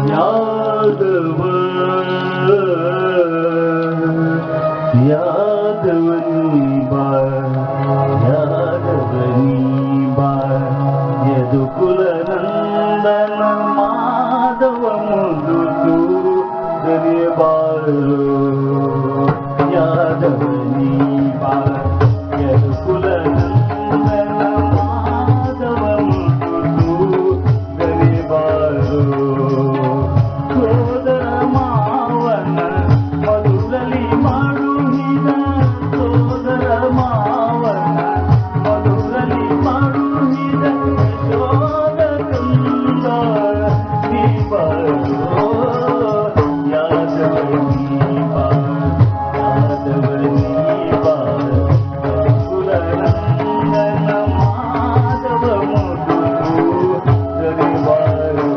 ಯಾದವ ಯಾದವನಿ ಬಾ ಯಾದವನಿ ಬಾ ಯದುಕುಲ ನಂದನ ಮಾಧವ ಮುದುತು ದರಿಬಾರು ಯಾದವನಿ ಬಾ ಯದುಕುಲ ನಂದನ ಮಾಧವ ಮುದುತು ದರಿಬಾರು ಸೋದರ ಮಾವನ ಮಧುರಲಿ ಮಾಡುಹಿದ ಸೋದರ ಮಾವನ ಮಧುರಲಿ ಮಾಡುಹಿದ ಯಶೋದ ಕಂದ ದೀಪರು ಯಾದವನಿ ಬಾ ಯಾದವನಿ ಬಾ ಕುಲ ನಂದನ ಮಾಧವ ಮುದುತು ದರಿಬಾರು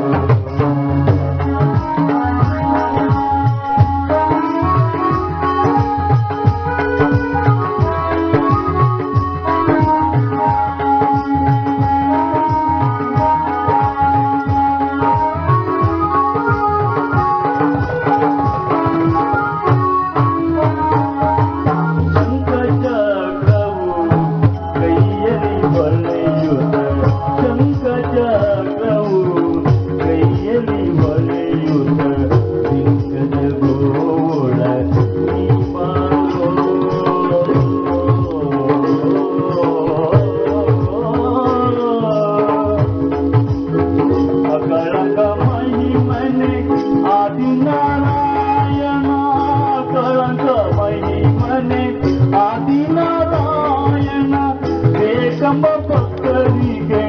ಭಕ್ತರಿಗೆ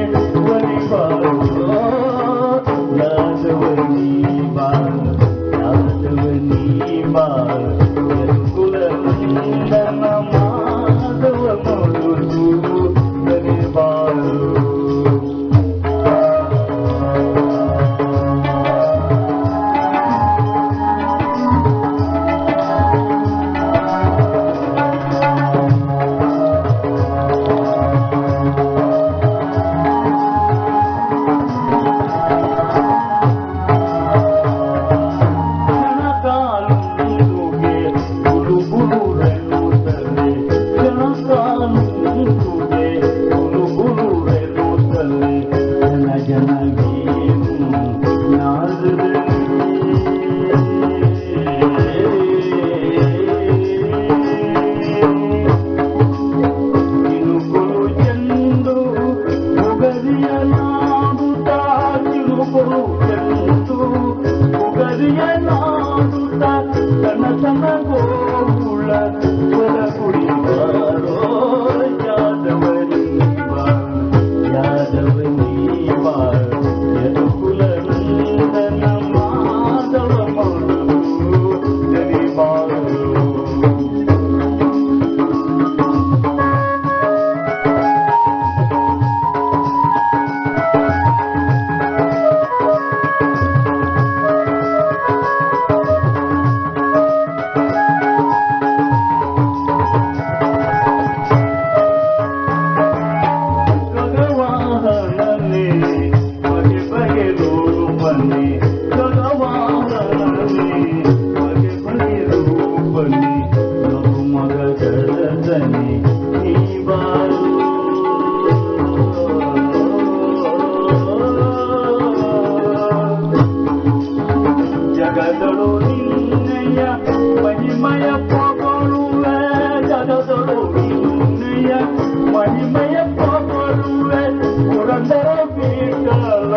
ಬರಿಬಾರು ಯಾದವನಿ ಬಾ ಯಾದವನಿ ಬಾ ಯದುಕುಲ ನಂದನ ಮಾಧವ ಮುದುತು ದರಿಬಾರು ಜಗದಳು ನಿನ್ನಯ ಮಹಿಮಯ ಪೊಗಳುವೆ ಜಗದಳು ನಿನ್ನಯ ಮಹಿಮಯ ಪೊಗಳುವೆ ಪುರಂದರ ಬೀಕಲ